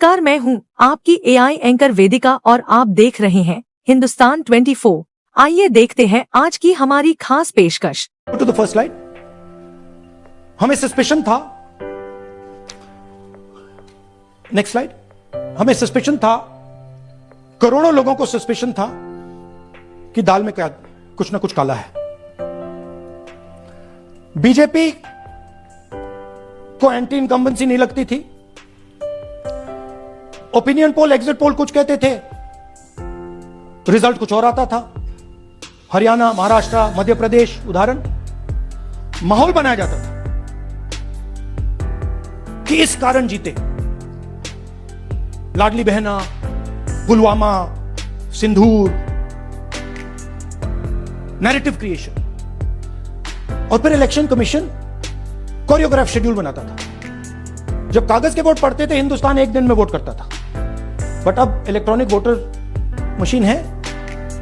नमस्कार, मैं हूं आपकी एआई एंकर वेदिका और आप देख रहे हैं हिंदुस्तान 24। आइए देखते हैं आज की हमारी खास पेशकश। To the first slide. हमें सस्पेशन था, नेक्स्ट स्लाइड। हमें सस्पेशन था, करोड़ों लोगों को सस्पेशन था कि दाल में क्या कुछ ना कुछ काला है। बीजेपी को एंटी इनकम्बेंसी नहीं लगती थी। ओपिनियन पोल, एग्जिट पोल कुछ कहते थे, रिजल्ट कुछ और आता था। हरियाणा, महाराष्ट्र, मध्य प्रदेश उदाहरण, माहौल बनाया जाता था कि इस कारण जीते। लाडली बहना, पुलवामा, सिंदूर, नैरेटिव क्रिएशन। और फिर इलेक्शन कमीशन कोरियोग्राफ शेड्यूल बनाता था। जब कागज के वोट पड़ते थे, हिंदुस्तान एक दिन में वोट करता था, बट अब इलेक्ट्रॉनिक वोटर मशीन है,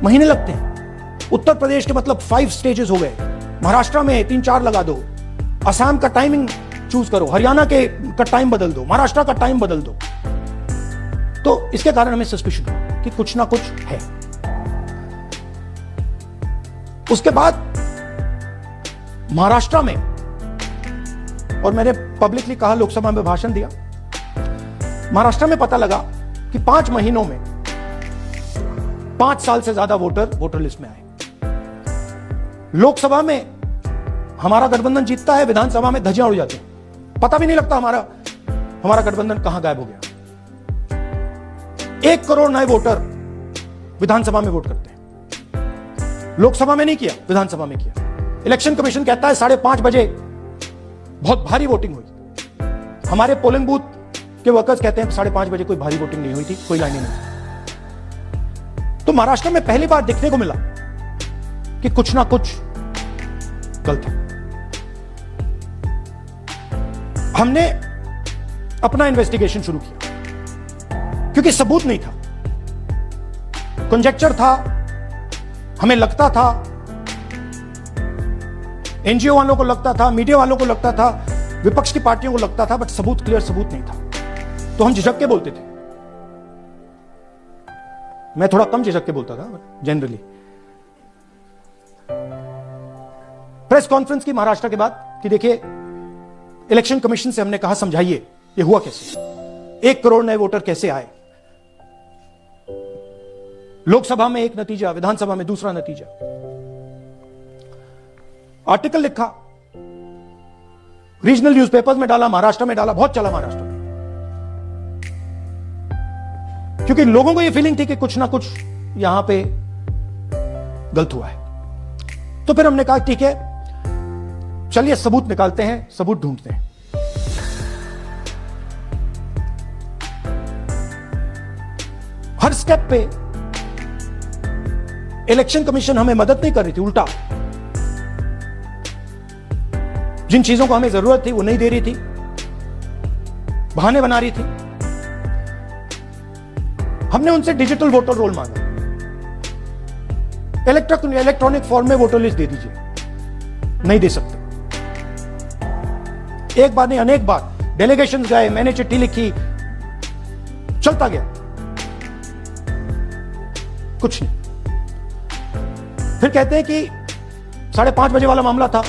महीने लगते हैं। उत्तर प्रदेश के मतलब 5 स्टेजेस हो गए, महाराष्ट्र में 3-4 लगा दो, असम का टाइमिंग चूज करो, हरियाणा के का टाइम बदल दो, महाराष्ट्र का टाइम बदल दो। तो इसके कारण हमें सस्पिशन कि कुछ ना कुछ है। उसके बाद महाराष्ट्र में, और मैंने पब्लिकली कहा, लोकसभा में भाषण दिया, महाराष्ट्र में पता लगा कि 5 महीनों में 5 साल से ज्यादा वोटर लिस्ट में आए। लोकसभा में हमारा गठबंधन जीतता है, विधानसभा में धज्जियां उड़ जाती हैं, पता भी नहीं लगता हमारा गठबंधन कहां गायब हो गया। 1 करोड़ नए वोटर विधानसभा में वोट करते हैं, लोकसभा में नहीं किया, विधानसभा में किया। इलेक्शन कमीशन कहता है 5:30 बजे बहुत भारी वोटिंग हुई। हमारे पोलिंग बूथ के वर्कर्स कहते हैं 5:30 बजे कोई भारी वोटिंग नहीं हुई थी, कोई लाइनें नहीं। तो महाराष्ट्र में पहली बार देखने को मिला कि कुछ ना कुछ गलत है। हमने अपना इन्वेस्टिगेशन शुरू किया क्योंकि सबूत नहीं था, कंजेक्चर था, हमें लगता था, एनजीओ वालों को लगता था, मीडिया वालों को लगता था, विपक्ष की पार्टियों को लगता था, बट सबूत, क्लियर सबूत नहीं था। तो हम झिझक के बोलते थे। मैं थोड़ा कम झिझक के बोलता था जनरली। प्रेस कॉन्फ्रेंस की महाराष्ट्र के बाद कि देखिए, इलेक्शन कमीशन से हमने कहा समझाइए ये हुआ कैसे, 1 करोड़ नए वोटर कैसे आए। लोकसभा में एक नतीजा, विधानसभा में दूसरा नतीजा। आर्टिकल लिखा, रीजनल न्यूज़पेपर्स में डाला, महाराष्ट्र में डाला, बहुत चला महाराष्ट्र में, क्योंकि लोगों को यह फीलिंग थी कि कुछ ना कुछ यहां पे गलत हुआ है। तो फिर हमने कहा ठीक है, चलिए सबूत निकालते हैं, सबूत ढूंढते हैं। हर स्टेप पे इलेक्शन कमीशन हमें मदद नहीं कर रही थी, उल्टा जिन चीजों को हमें जरूरत थी वो नहीं दे रही थी, बहाने बना रही थी। हमने उनसे डिजिटल वोटर रोल मांगा, इलेक्ट्रॉनिक फॉर्म में वोटर लिस्ट दे दीजिए, नहीं दे सकते। एक बार नहीं, अनेक बार डेलीगेशन गए, मैंने चिट्ठी लिखी, चलता गया, कुछ नहीं। फिर कहते हैं कि 5:30 बजे वाला मामला था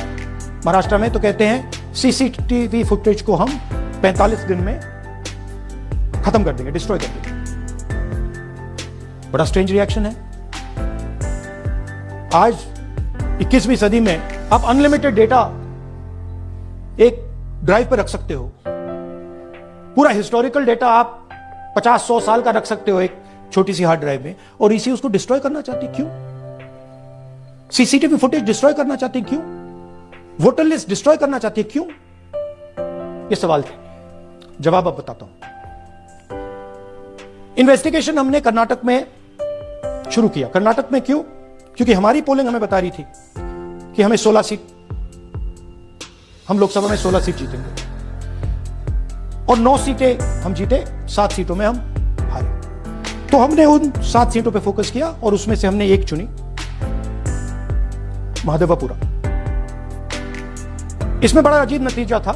महाराष्ट्र में, तो कहते हैं सीसीटीवी फुटेज को हम 45 दिन में खत्म कर देंगे, डिस्ट्रॉय कर देंगे। बड़ा स्ट्रेंज रिएक्शन है। आज 21वीं सदी में आप अनलिमिटेड डेटा एक ड्राइव पर रख सकते हो, पूरा हिस्टोरिकल डेटा आप 50-100 साल का रख सकते हो एक छोटी सी हार्ड ड्राइव में, और इसी उसको डिस्ट्रॉय करना चाहते, क्यों? सीसीटीवी फुटेज डिस्ट्रॉय करना चाहते, क्यों? वोटर लिस्ट डिस्ट्रॉय करना चाहती है, क्यों? ये सवाल थे, जवाब अब बताता हूं। इन्वेस्टिगेशन हमने कर्नाटक में शुरू किया। कर्नाटक में क्यों? क्योंकि हमारी पोलिंग हमें बता रही थी कि हमें 16 सीट, हम लोकसभा में 16 सीट जीतेंगे, और 9 सीटें हम जीते, 7 सीटों में हम हारे। तो हमने उन 7 सीटों पे फोकस किया, और उसमें से हमने एक चुनी, महादेवपुरा। इसमें बड़ा अजीब नतीजा था।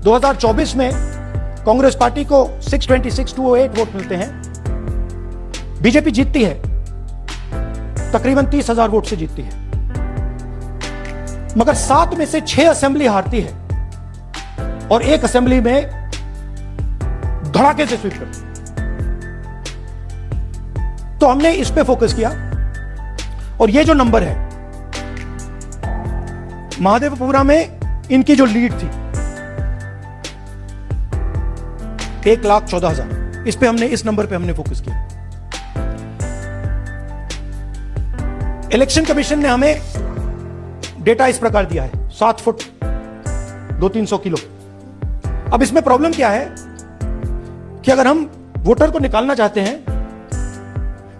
2024 में कांग्रेस पार्टी को 626-208 वोट मिलते हैं। बीजेपी जीतती है, तकरीबन 30,000 वोट से जीतती है, मगर 7 में से 6 असेंबली हारती है और 1 असेंबली में धड़ाके से स्वीप करती है। तो हमने इस पे फोकस किया और ये जो नंबर है, महादेवपुरा में इनकी जो लीड थी 1,14,000, इस पे हमने, इस नंबर पे हमने फोकस किया। इलेक्शन कमीशन ने हमें डेटा इस प्रकार दिया है, 7 फुट 200-300 किलो। अब इसमें प्रॉब्लम क्या है कि अगर हम वोटर को निकालना चाहते हैं,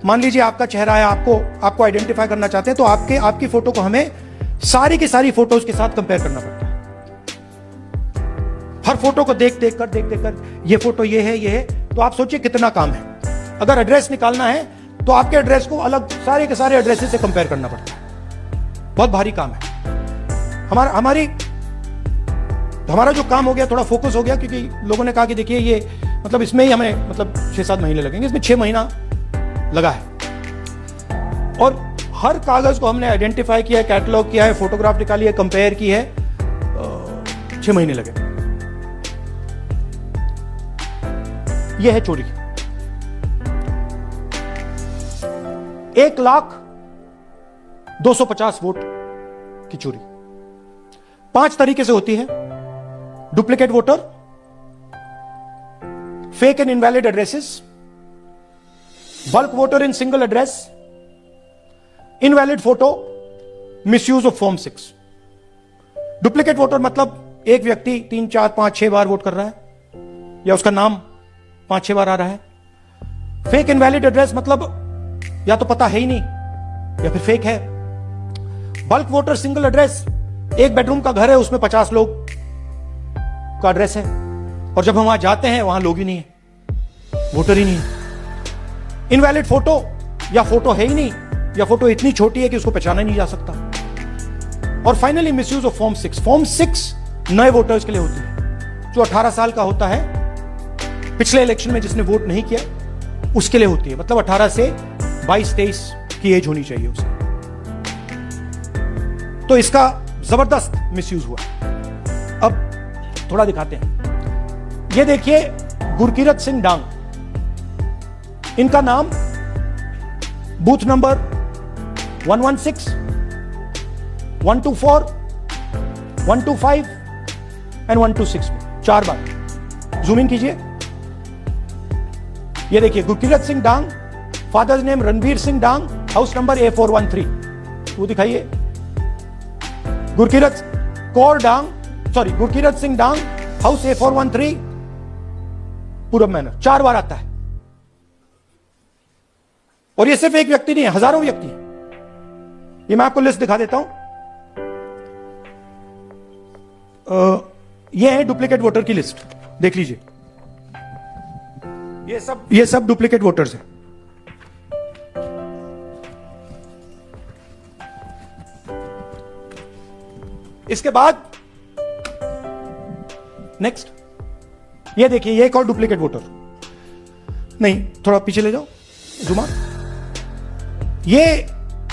मान लीजिए आपका चेहरा है, आपको आइडेंटिफाई करना चाहते हैं, तो आपकी फोटो को हमें सारी की सारी फोटोज के साथ कंपेयर करना पड़ता है। हर फोटो को देख देख कर ये फोटो ये है, तो आप सोचिए कितना काम है। अगर एड्रेस निकालना है तो आपके एड्रेस को अलग सारे के सारे एड्रेसेस से कंपेयर करना पड़ता है, बहुत भारी काम है। हमारा जो काम हो गया, थोड़ा फोकस हो गया, क्योंकि लोगों ने कहा कि देखिए ये मतलब इसमें ही हमें मतलब 6-7 महीने लगेंगे, इसमें 6 महीना लगा है। और हर कागज को हमने आइडेंटिफाई किया, कैटलॉग किया है, फोटोग्राफ निकाली है, कंपेयर की है, 6 महीने लगे। यह है चोरी। 1,02,50 वोट की चोरी 5 तरीके से होती है। Duplicate voter, fake and invalid addresses, bulk voter in single address, invalid photo, misuse of form 6। Duplicate voter मतलब एक व्यक्ति 3, 4, 5, 6 बार वोट कर रहा है, या उसका नाम 5-6 बार आ रहा है। फेक इनवैलिड एड्रेस मतलब या तो पता है ही नहीं या फिर फेक है। बल्क वोटर सिंगल एड्रेस, एक बेडरूम का घर है, उसमें 50 लोग का एड्रेस है, और जब हम वहां जाते हैं वहां लोग ही नहीं है, वोटर ही नहीं है। इनवैलिड फोटो, या फोटो है ही नहीं, या फोटो इतनी छोटी है कि उसको पहचाना नहीं जा सकता। और finally misuse of form 6। Form 6 नए वोटर्स के लिए होती है, जो 18 साल का होता है, पिछले इलेक्शन में जिसने वोट नहीं किया उसके लिए होती है। मतलब 18 से 22-23 की एज होनी चाहिए उसकी। तो इसका जबरदस्त मिसयूज हुआ। अब थोड़ा दिखाते हैं। ये देखिए, गुरकीरत सिंह डांग, इनका नाम बूथ नंबर 116, 124, 125 एंड 126 में 4 बार। जूम इन कीजिए। ये देखिए, गुरकीरत सिंह डांग, फादर्स नेम रणबीर सिंह डांग, हाउस नंबर A413। वो दिखाइए। गुरकीरत सिंह डांग, हाउस A413, पूरब मैनर। 4 बार आता है। और ये सिर्फ एक व्यक्ति नहीं है, हजारों व्यक्ति हैं। ये मैं आपको लिस्ट दिखा देता हूं। ये है डुप्लीकेट वोटर की लिस्ट, देख लीजिए। ये सब डुप्लीकेट वोटर्स हैं। इसके बाद नेक्स्ट, ये देखिए, ये एक और डुप्लीकेट वोटर। नहीं, थोड़ा पीछे ले जाओ, जुमा। ये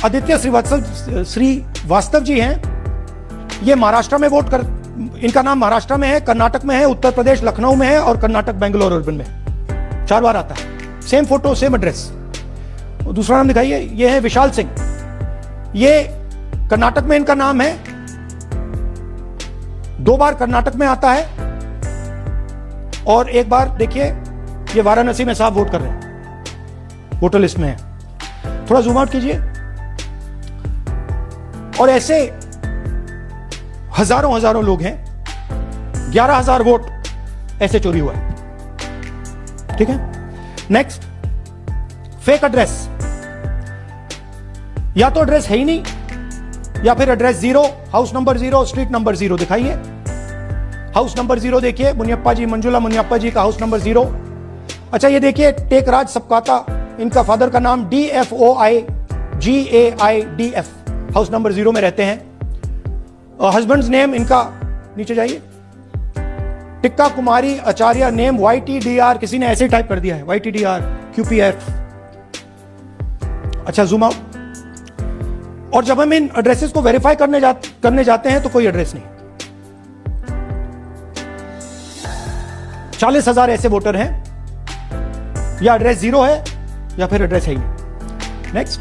आदित्य श्रीवास्तव जी हैं। ये महाराष्ट्र में वोट कर, इनका नाम महाराष्ट्र में है, कर्नाटक में है, उत्तर प्रदेश लखनऊ में है, और कर्नाटक बेंगलोर अर्बन में है। 4 बार आता है। Same photo, same address. दूसरा नाम दिखाइए। ये है विशाल सिंह। ये कर्नाटक में इनका नाम है, 2 बार कर्नाटक में आता है, और 1 बार देखिए ये वाराणसी में साहब वोट कर रहे हैं, वोटर लिस्ट में है। थोड़ा जूम आउट कीजिए। और ऐसे हजारों लोग हैं। 11,000 वोट ऐसे चोरी हुआ है। ठीक है। Next, fake address. या तो एड्रेस है ही नहीं, या फिर address 0, house number 0, street number 0। दिखाइए। हाउस नंबर 0 देखिए, मुनियप्पा जी, मंजुला मुनियप्पा जी का हाउस नंबर 0। अच्छा, ये देखिए, टेकराज सबकाता, इनका फादर का नाम DFOIGAIDF, हाउस नंबर 0 में रहते हैं। हस्बैंड्स नेम इनका, नीचे जाइए, टिक्का कुमारी आचार्य नेम YTDR, किसी ने ऐसे टाइप कर दिया है YTDR QPF। अच्छा, जूम आउट। और जब हम इन एड्रेसेस को वेरीफाई करने जाते हैं तो कोई एड्रेस नहीं। 40,000 ऐसे वोटर हैं, या एड्रेस जीरो है या फिर एड्रेस है ही नहीं। Next,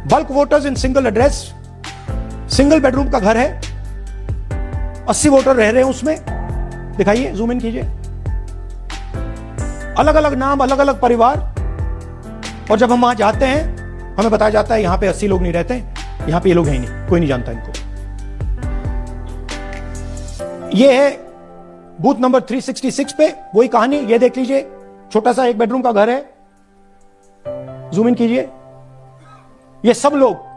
bulk voters in single address, single bedroom का घर है, 80 वोटर रह रहे हैं उसमें, दिखाइए, जूम इन कीजिए। अलग अलग नाम, अलग अलग परिवार, और जब हम वहां जाते हैं हमें बताया जाता है यहां पे 80 लोग नहीं रहते, यहां पे ये लोग हैं ही नहीं, कोई नहीं जानता इनको। ये है बूथ नंबर 366 पे वही कहानी, ये देख लीजिए, छोटा सा एक बेडरूम का घर है, जूम इन कीजिए। ये सब लोग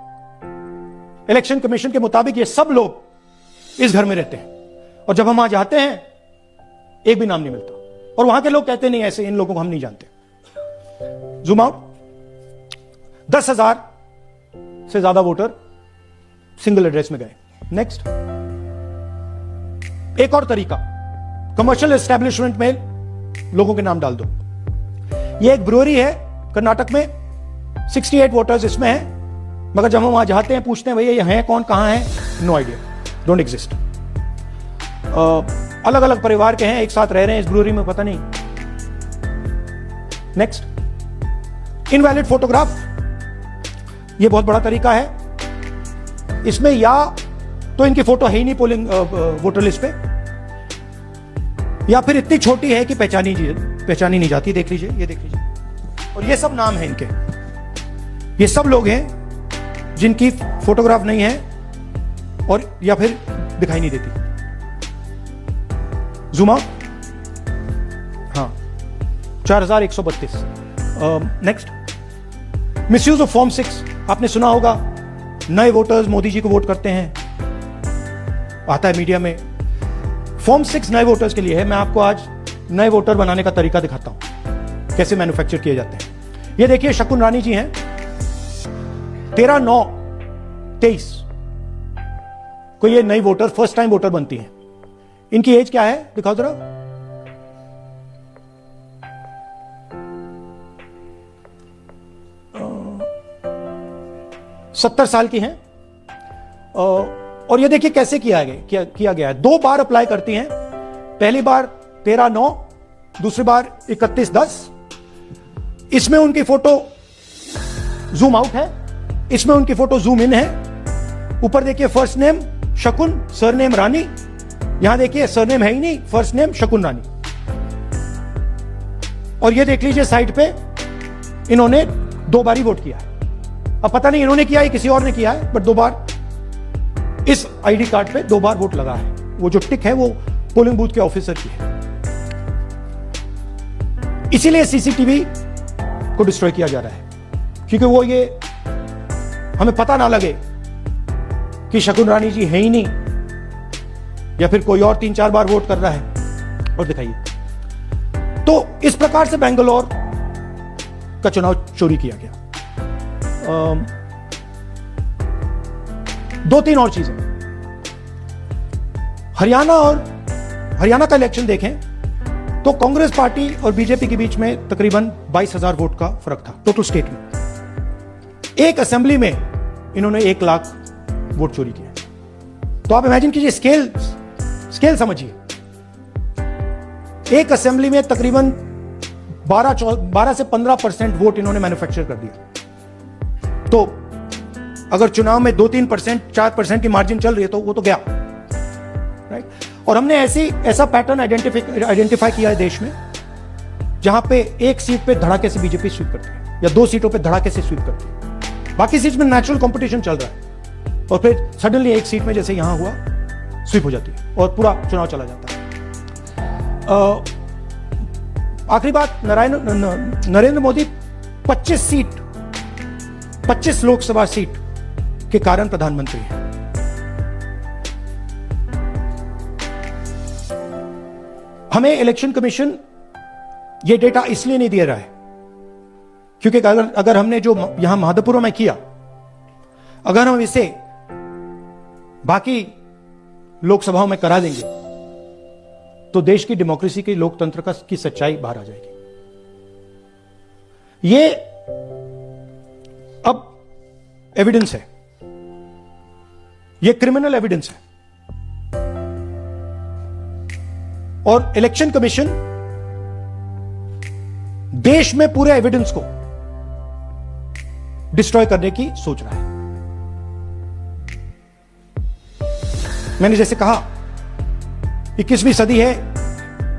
इलेक्शन कमीशन के मुताबिक ये सब लोग इस घर में रहते हैं, और जब हम वहां जाते हैं एक भी नाम नहीं मिलता, और वहां के लोग कहते नहीं ऐसे, इन लोगों को हम नहीं जानते। Zoom out. 10,000 से ज्यादा वोटर सिंगल एड्रेस में गए। नेक्स्ट, एक और तरीका, कमर्शियल एस्टेब्लिशमेंट में लोगों के नाम डाल दो। ये एक ब्रूअरी है कर्नाटक में, 68 वोटर्स इसमें हैं, मगर जब हम वहां जाते हैं पूछते हैं भैया ये हैं कौन, कहां है, नो आइडिया, डोंट एग्जिस्ट। अलग अलग परिवार के हैं, एक साथ रह रहे हैं इस ब्रूअरी में, पता नहीं। नेक्स्ट, इनवैलिड फोटोग्राफ, ये बहुत बड़ा तरीका है। इसमें या तो इनकी फोटो है ही नहीं पोलिंग वोटर लिस्ट पे, या फिर इतनी छोटी है कि पहचानी नहीं जाती। देख लीजिए, ये देख लीजिए, और ये सब नाम है इनके, ये सब लोग हैं जिनकी फोटोग्राफ नहीं है और या फिर दिखाई नहीं देती। Zoom out. हाँ, 4132। नेक्स्ट, मिसयूज ऑफ फॉर्म 6, आपने सुना होगा, नए वोटर्स मोदी जी को वोट करते हैं, आता है मीडिया में। फॉर्म 6 नए वोटर्स के लिए है। मैं आपको आज नए वोटर बनाने का तरीका दिखाता हूं, कैसे मैन्युफैक्चर किए जाते हैं। ये देखिए, शकुन रानी जी हैं, 13/9/23 को ये नई वोटर, फर्स्ट टाइम वोटर बनती हैं। इनकी एज क्या है, दिखाओ जरा। अ, 70 साल की हैं। और ये देखिए कैसे किया गया है। 2 बार अप्लाई करती हैं, पहली बार 13/9, दूसरी बार 31/10। इसमें उनकी फोटो जूम आउट है, इसमें उनकी फोटो जूम इन है। ऊपर देखिए, फर्स्ट नेम शकुन, सरनेम रानी। यहां देखिए सरनेम है ही नहीं, फर्स्ट नेम शकुन रानी। और ये देख लीजिए साइड पे, इन्होंने 2 बार ही वोट किया है। अब पता नहीं इन्होंने किया है किसी और ने किया है, बट 2 बार इस आईडी कार्ड पे 2 बार वोट लगा है। वो जो टिक है वो पोलिंग बूथ के ऑफिसर की है। इसीलिए सीसीटीवी को डिस्ट्रॉय किया जा रहा है, क्योंकि वो ये हमें पता ना लगे कि शकुन रानी जी है ही नहीं, या फिर कोई और 3-4 बार वोट कर रहा है। और दिखाइए, तो इस प्रकार से बेंगलोर का चुनाव चोरी किया गया। 2-3 और चीजें। हरियाणा का इलेक्शन देखें तो कांग्रेस पार्टी और बीजेपी के बीच में तकरीबन 22,000 वोट का फर्क था टोटल स्टेट में। एक असेंबली में इन्होंने 1 लाख वोट चोरी किए। तो आप इमेजिन कीजिए, स्केल समझिए। एक असेंबली में तकरीबन 12 से 15% वोट इन्होंने मैन्युफैक्चर कर दिया। तो अगर चुनाव में 2-3%, 4% की मार्जिन चल रही है तो वो तो गया, राइट। और हमने ऐसा पैटर्न आइडेंटिफाई किया है देश में, जहां पे एक सीट पे धड़ाके से बीजेपी स्वीप करती है, या 2 सीटों पे धड़ाके से स्वीप करती है। बाकी सीट में नेचुरल कंपटीशन चल रहा है, और फिर सडनली एक सीट में, जैसे यहां हुआ, स्वीप हो जाती है और पूरा चुनाव चला जाता है। आखिरी बात, नरेंद्र मोदी 25 लोकसभा सीट के कारण प्रधानमंत्री हैं। हमें इलेक्शन कमीशन ये डेटा इसलिए नहीं दे रहा है क्योंकि अगर हमने जो यहां माधोपुर में किया, अगर हम इसे बाकी लोकसभाओं में करा देंगे तो देश की डेमोक्रेसी की लोकतंत्र की सच्चाई बाहर आ जाएगी। ये अब एविडेंस है, ये क्रिमिनल एविडेंस है, और इलेक्शन कमीशन देश में पूरे एविडेंस को डिस्ट्रॉय करने की सोच रहा है। मैंने जैसे कहा 21वीं सदी है,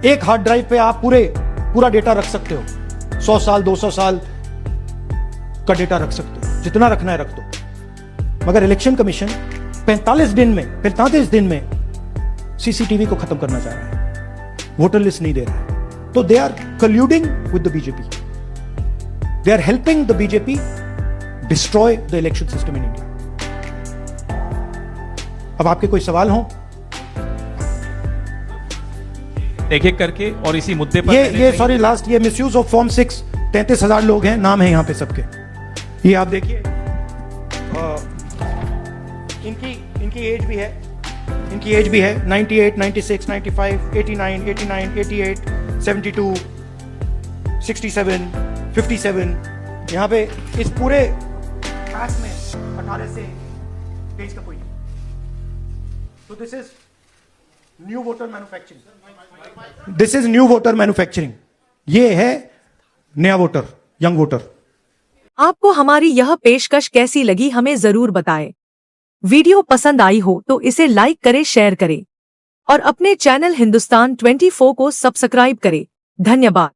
एक हार्ड ड्राइव पे आप पूरा डेटा रख सकते हो, 100 साल 200 साल का डेटा रख सकते हो, जितना रखना है रख दो। मगर इलेक्शन कमीशन 45 दिन में सीसीटीवी को खत्म करना चाह रहा है, वोटर लिस्ट नहीं दे रहा है। तो they are colluding with the BJP, they are helping the BJP destroy the election system in India. अब आपके कोई सवाल हो एक एक करके, और इसी मुद्दे पर ये सॉरी लास्ट, ये मिसयूज ऑफ फॉर्म 6, 33,000 लोग हैं, नाम है यहां पे सबके, ये आप देखिए। इनकी एज भी है, 98, 96, 95, 89, 88, 72, 67, 57। यहां पे इस पूरे क्लास में 18 से 23 का कोई नहीं। तो this is new voter manufacturing, ये है नया वोटर, यंग वोटर। आपको हमारी यह पेशकश कैसी लगी हमें जरूर बताएं। वीडियो पसंद आई हो तो इसे लाइक करें, शेयर करें और अपने चैनल हिंदुस्तान 24 को सब्सक्राइब करें। धन्यवाद।